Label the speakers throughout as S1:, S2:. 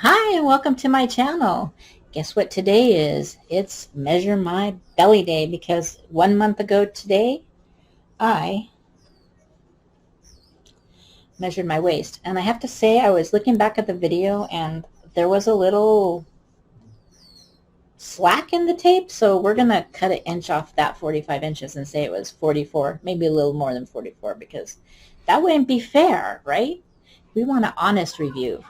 S1: Hi and welcome to my channel. Guess what today is? It's Measure My Belly Day because 1 month ago today I measured my waist. And I have to say I was looking back at the video and there was a little slack in the tape, so we're going to cut an inch off that 45 inches and say it was 44, maybe a little more than 44 because that wouldn't be fair, right? We want an honest review.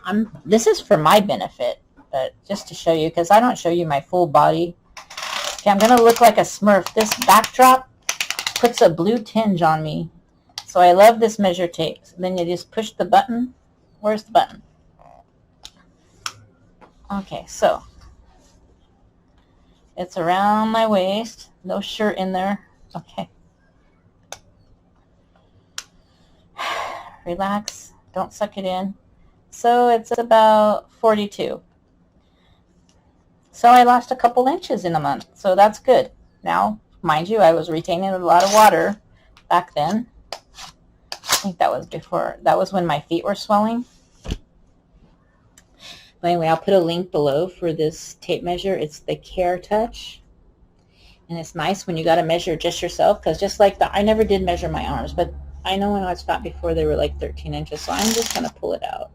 S1: This is for my benefit, but just to show you, because I don't show you my full body. Okay, I'm going to look like a Smurf. This backdrop puts a blue tinge on me. So I love this measure tape. So then you just push the button. Where's the button? Okay, so it's around my waist. No shirt in there. Okay. Relax. Don't suck it in. So it's about 42. So I lost a couple inches in a month. So that's good. Now, mind you, I was retaining a lot of water back then. I think that was before. That was when my feet were swelling. But anyway, I'll put a link below for this tape measure. It's the Care Touch. And it's nice when you got to measure just yourself, because just like I never did measure my arms, but I know when I was fat before they were like 13 inches, so I'm just going to pull it out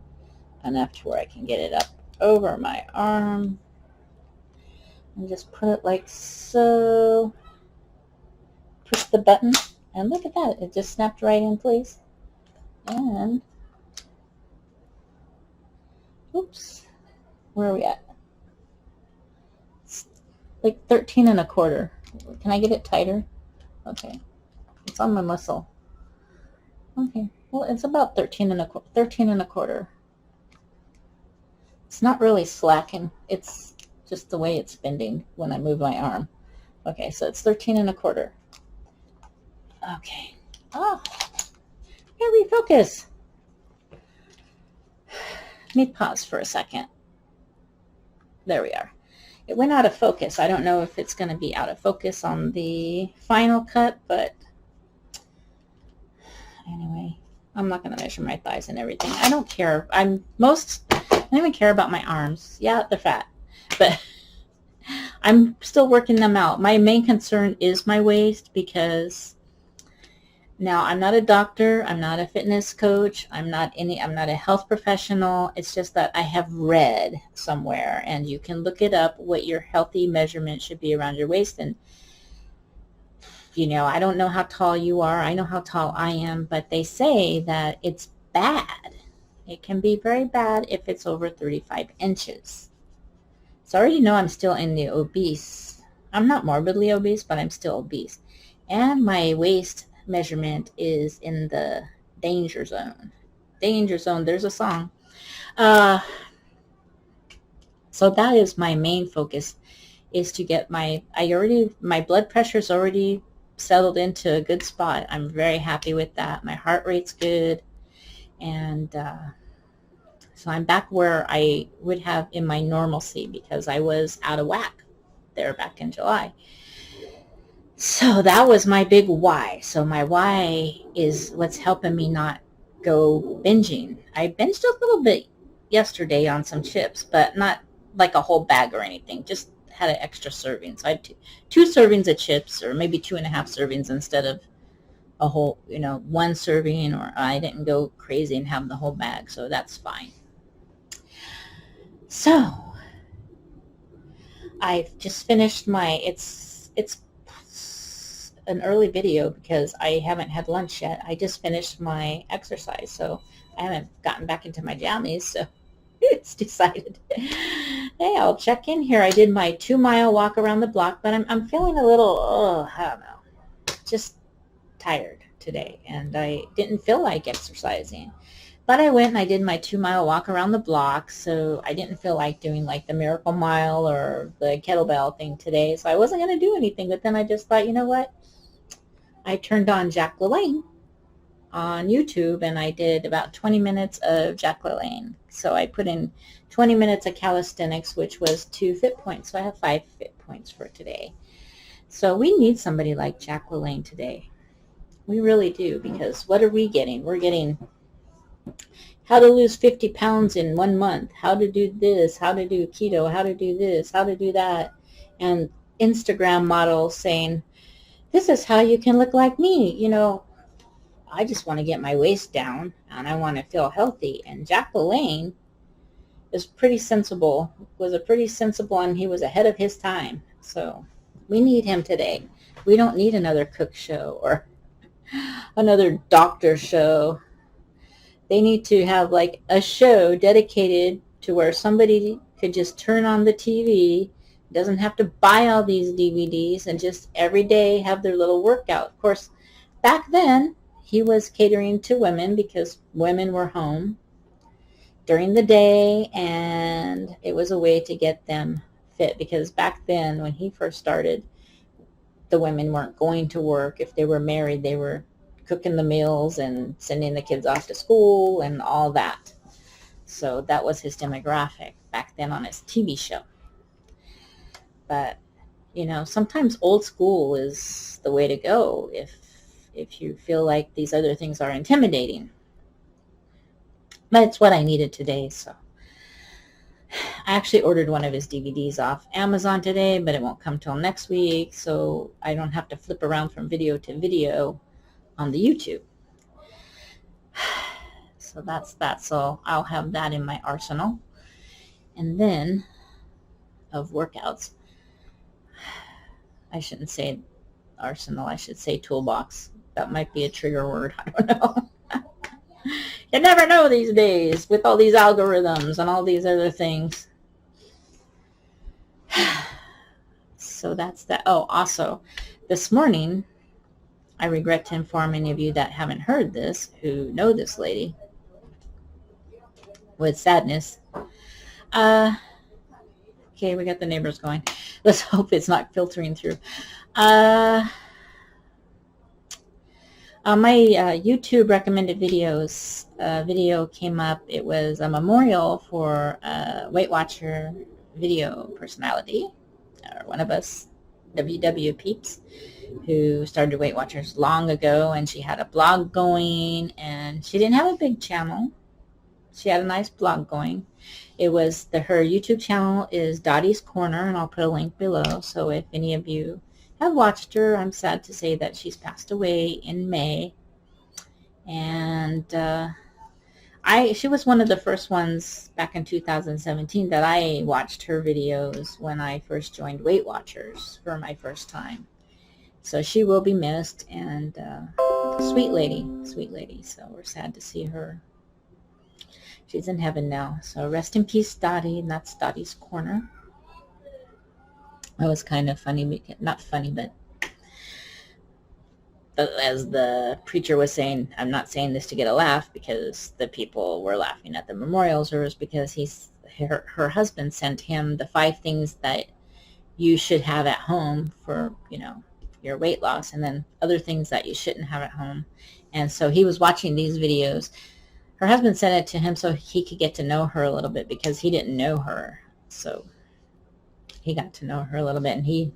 S1: enough to where I can get it up over my arm. And just put it like so. Push the button, and look at that. It just snapped right in place. And, oops, where are we at? It's like 13 and a quarter. Can I get it tighter? Okay. It's on my muscle. Okay, well, it's about 13 and a quarter. It's not really slacking. It's just the way it's bending when I move my arm. Okay, so it's 13 and a quarter. Okay. Oh, gotta refocus. Let me pause for a second. There we are. It went out of focus. I don't know if it's going to be out of focus on the final cut, but anyway, I'm not going to measure my thighs and everything. I don't care. I don't even care about my arms. Yeah, they're fat, but I'm still working them out. My main concern is my waist, because now I'm not a doctor, I'm not a fitness coach, I'm not a health professional. It's just that I have read somewhere, and you can look it up, what your healthy measurement should be around your waist. And I don't know how tall you are. I know how tall I am, but they say that it's bad. It can be very bad if it's over 35 inches. So I already know I'm still in the obese. I'm not morbidly obese, but I'm still obese. And my waist measurement is in the danger zone. Danger zone, there's a song. So that is my main focus, is to get my blood pressure's already settled into a good spot. I'm very happy with that. My heart rate's good. And so I'm back where I would have in my normalcy, because I was out of whack there back in July. So that was my big why. So my why is what's helping me not go binging. I binged a little bit yesterday on some chips, but not like a whole bag or anything. Just had an extra serving. So I had two servings of chips, or maybe 2.5 servings instead of a whole, one serving. Or I didn't go crazy and have the whole bag, so that's fine. So I've just finished it's an early video because I haven't had lunch yet. I just finished my exercise, so I haven't gotten back into my jammies, so it's decided, hey, I'll check in here. I did my 2-mile walk around the block, but I'm feeling a little, I don't know, just tired today, and I didn't feel like exercising. But I went and I did my 2-mile walk around the block, so I didn't feel like doing like the Miracle Mile or the kettlebell thing today, so I wasn't going to do anything. But then I just thought, you know what? I turned on Jack LaLanne on YouTube, and I did about 20 minutes of Jack LaLanne. So I put in 20 minutes of calisthenics, which was 2 fit points. So I have 5 fit points for today. So we need somebody like Jack LaLanne today. We really do, because what are we getting? We're getting how to lose 50 pounds in 1 month, how to do this, how to do keto, how to do this, how to do that, and Instagram models saying, this is how you can look like me. I just want to get my waist down and I want to feel healthy. And Jack LaLanne is pretty sensible, was a pretty sensible, and he was ahead of his time. So we need him today. We don't need another cook show or another doctor show. They need to have like a show dedicated to where somebody could just turn on the TV, doesn't have to buy all these DVDs, and just every day have their little workout. Of course, back then he was catering to women because women were home during the day, and it was a way to get them fit, because back then when he first started, the women weren't going to work. If they were married, they were cooking the meals and sending the kids off to school and all that. So that was his demographic back then on his TV show. But, sometimes old school is the way to go if you feel like these other things are intimidating. But it's what I needed today, so. I actually ordered one of his DVDs off Amazon today, but it won't come till next week, so I don't have to flip around from video to video on the YouTube. So that's that. So I'll have that in my arsenal. And then of workouts, I shouldn't say arsenal, I should say toolbox. That might be a trigger word. I don't know. You never know these days with all these algorithms and all these other things. So that's that. Oh, also, this morning, I regret to inform any of you that haven't heard this, who know this lady, with sadness. Okay, we got the neighbors going. Let's hope it's not filtering through. My YouTube recommended videos video came up. It was a memorial for a Weight Watcher video personality, or one of us WW peeps, who started Weight Watchers long ago, and she had a blog going, and she didn't have a big channel. She had a nice blog going. It was her YouTube channel is Dottie's Corner, and I'll put a link below. So if any of you have watched her, I'm sad to say that she's passed away in May. And she was one of the first ones back in 2017 that I watched her videos when I first joined Weight Watchers for my first time. So she will be missed, and sweet lady. So we're sad to see her. She's in heaven now. So rest in peace, Dottie, and that's Dottie's Corner. That was kind of funny, not funny, but as the preacher was saying, I'm not saying this to get a laugh because the people were laughing at the memorial service, because her husband sent him the 5 things that you should have at home for, your weight loss, and then other things that you shouldn't have at home. And so he was watching these videos. Her husband sent it to him so he could get to know her a little bit, because he didn't know her. So he got to know her a little bit, and he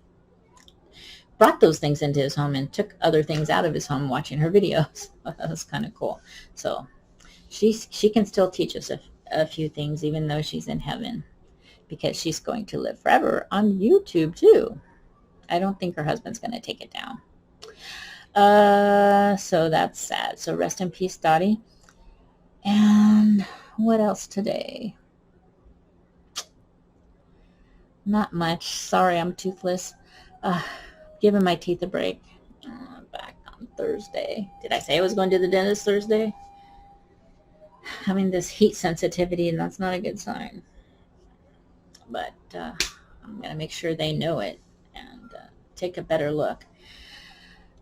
S1: brought those things into his home and took other things out of his home watching her videos. That was kind of cool. So she can still teach us a few things, even though she's in heaven, because she's going to live forever on YouTube too. I don't think her husband's going to take it down. So that's sad. So rest in peace, Dottie. And what else today? Not much. Sorry, I'm toothless. Giving my teeth a break. Back on Thursday. Did I say I was going to the dentist Thursday? Having this heat sensitivity, and that's not a good sign. But I'm going to make sure they know it and take a better look.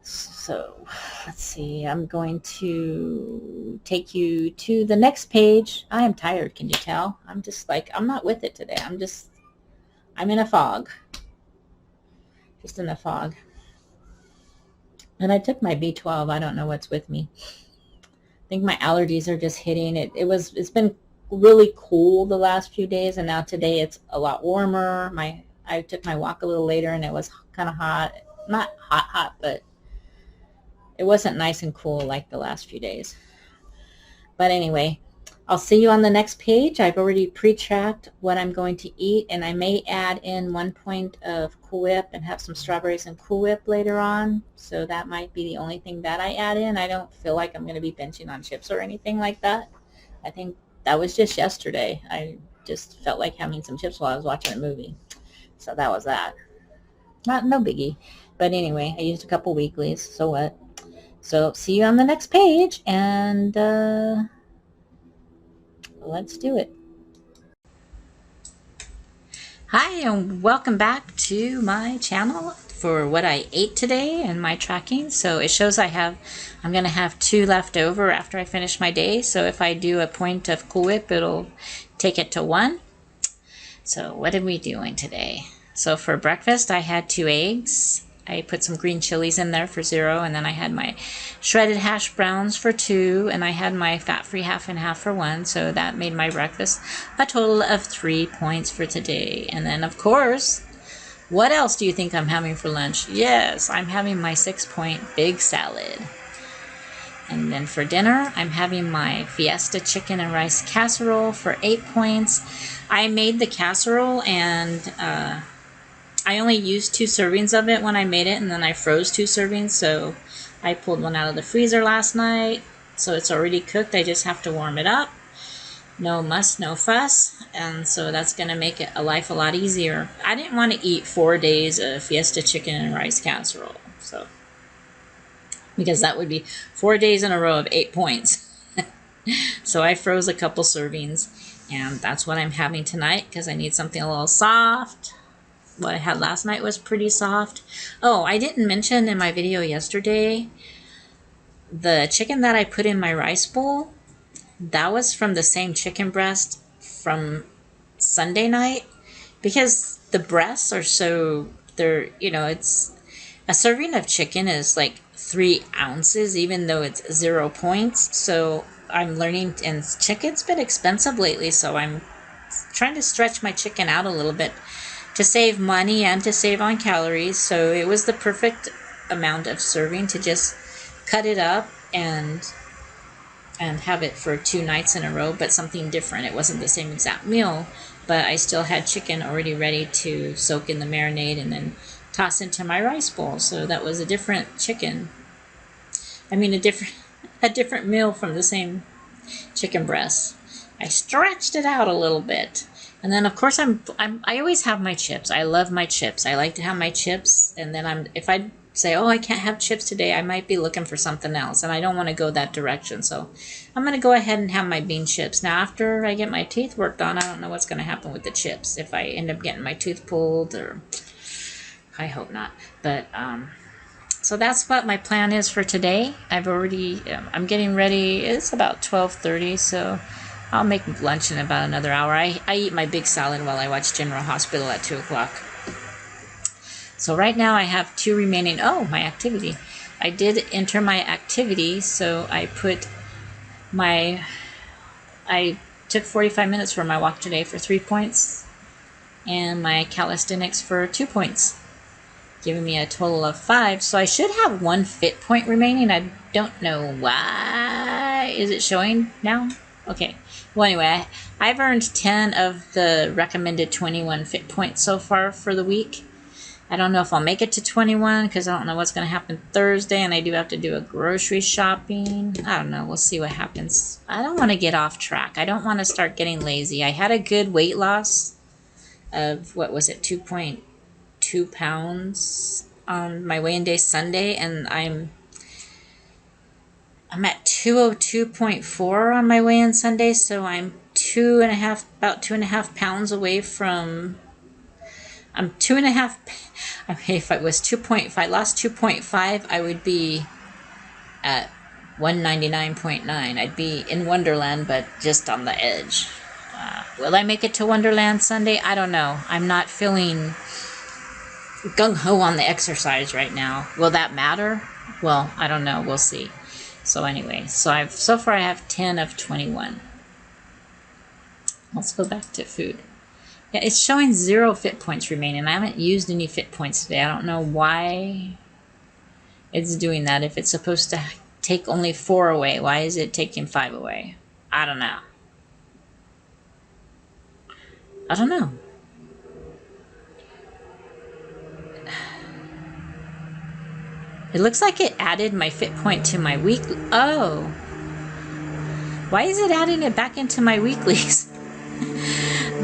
S1: So let's see. I'm going to take you to the next page. I am tired, can you tell? I'm just like, I'm not with it today. I'm in a fog. Just in a fog. And I took my B12. I don't know what's with me. I think my allergies are just hitting it. It's been really cool the last few days, and now today it's a lot warmer. I took my walk a little later, and it was kind of hot. Not hot, but it wasn't nice and cool like the last few days. But anyway, I'll see you on the next page. I've already pre-tracked what I'm going to eat, and I may add in 1 point of Cool Whip and have some strawberries and Cool Whip later on. So that might be the only thing that I add in. I don't feel like I'm going to be binging on chips or anything like that. I think that was just yesterday. I just felt like having some chips while I was watching a movie. So that was that. No biggie. But anyway, I used a couple weeklies, so what? So see you on the next page, and let's do it. Hi, and welcome back to my channel for what I ate today and my tracking. So it shows I'm going to have 2 left over after I finish my day. So if I do a point of Cool Whip, it'll take it to 1. So what are we doing today? So for breakfast, I had 2 eggs. I put some green chilies in there for 0, and then I had my shredded hash browns for 2, and I had my fat-free half and half for 1, so that made my breakfast a total of 3 points for today. And then, of course, what else do you think I'm having for lunch? Yes, I'm having my 6-point big salad. And then for dinner, I'm having my Fiesta chicken and rice casserole for 8 points. I made the casserole, and I only used 2 servings of it when I made it, and then I froze 2 servings, so I pulled one out of the freezer last night, so it's already cooked. I just have to warm it up. No muss, no fuss, and so that's going to make it life a lot easier. I didn't want to eat 4 days of Fiesta chicken and rice casserole, so because that would be 4 days in a row of 8 points. So I froze a couple servings, and that's what I'm having tonight because I need something a little soft. What I had last night was pretty soft. Oh, I didn't mention in my video yesterday, the chicken that I put in my rice bowl, that was from the same chicken breast from Sunday night, because the breasts are it's a serving of chicken is like 3 ounces, even though it's 0 points. So I'm learning, and chicken's been expensive lately, so I'm trying to stretch my chicken out a little bit to save money and to save on calories. So it was the perfect amount of serving to just cut it up and have it for 2 nights in a row, but something different. It wasn't the same exact meal, but I still had chicken already ready to soak in the marinade and then toss into my rice bowl. So that was a different chicken. I mean, a different meal from the same chicken breast. I stretched it out a little bit. And then, of course, I always have my chips. I love my chips. I like to have my chips. And then if I say, oh, I can't have chips today, I might be looking for something else. And I don't want to go that direction. So I'm going to go ahead and have my bean chips. Now, after I get my teeth worked on, I don't know what's going to happen with the chips. If I end up getting my tooth pulled, or I hope not. But so that's what my plan is for today. I'm getting ready. It's about 12:30, so I'll make lunch in about another hour. I eat my big salad while I watch General Hospital at 2 o'clock. So right now I have 2 remaining. Oh, my activity. I did enter my activity, so I took 45 minutes for my walk today for 3 points, and my calisthenics for 2 points, giving me a total of 5. So I should have 1 fit point remaining. I don't know why. Is it showing now? Okay. Well, anyway, I've earned 10 of the recommended 21 fit points so far for the week. I don't know if I'll make it to 21 because I don't know what's going to happen Thursday, and I do have to do a grocery shopping. I don't know. We'll see what happens. I don't want to get off track. I don't want to start getting lazy. I had a good weight loss of, 2.2 pounds on my weigh-in day Sunday, and I'm at 202.4 on my weigh-in Sunday, so I'm about 2.5 pounds away from. I'm 2.5. Okay, if I lost 2.5, I would be at 199.9. I'd be in Wonderland, but just on the edge. Will I make it to Wonderland Sunday? I don't know. I'm not feeling gung-ho on the exercise right now. Will that matter? Well, I don't know. We'll see. So anyway, so far I have 10 of 21. Let's go back to food. Yeah, it's showing 0 fit points remaining. I haven't used any fit points today. I don't know why it's doing that. If it's supposed to take only 4 away, why is it taking 5 away? I don't know. I don't know. It looks like it added my Fitpoint to my week. Oh. Why is it adding it back into my weeklies?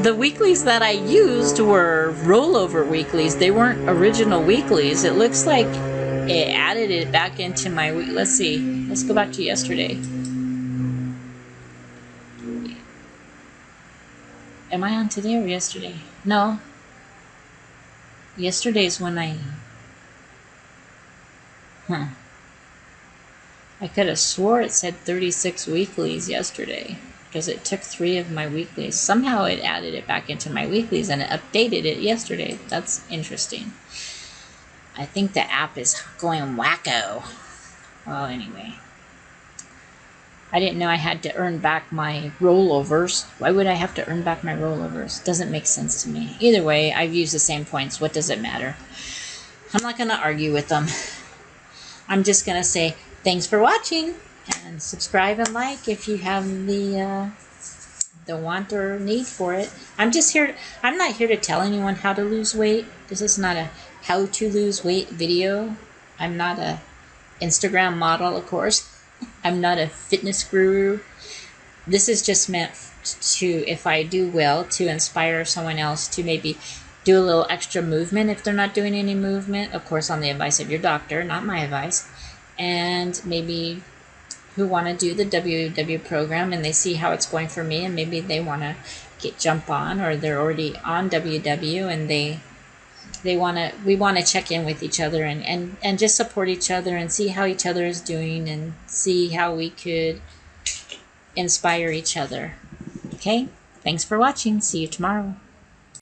S1: The weeklies that I used were rollover weeklies. They weren't original weeklies. It looks like it added it back into my week. Let's see. Let's go back to yesterday. Am I on today or yesterday? No. Yesterday's when I... I could have swore it said 36 weeklies yesterday because it took 3 of my weeklies. Somehow it added it back into my weeklies and it updated it yesterday. That's interesting. I think the app is going wacko. Well, anyway. I didn't know I had to earn back my rollovers. Why would I have to earn back my rollovers? Doesn't make sense to me. Either way, I've used the same points. What does it matter? I'm not going to argue with them. I'm just going to say thanks for watching and subscribe and like if you have the want or need for it. I'm not here to tell anyone how to lose weight. This is not a how to lose weight video. I'm not a Instagram model, of course. I'm not a fitness guru. This is just meant to, if I do well, to inspire someone else to maybe do a little extra movement if they're not doing any movement, of course on the advice of your doctor, not my advice, and maybe who want to do the WW program and they see how it's going for me and maybe they want to jump on, or they're already on WW and we want to check in with each other and just support each other and see how each other is doing and see how we could inspire each other. Okay? Thanks for watching. See you tomorrow.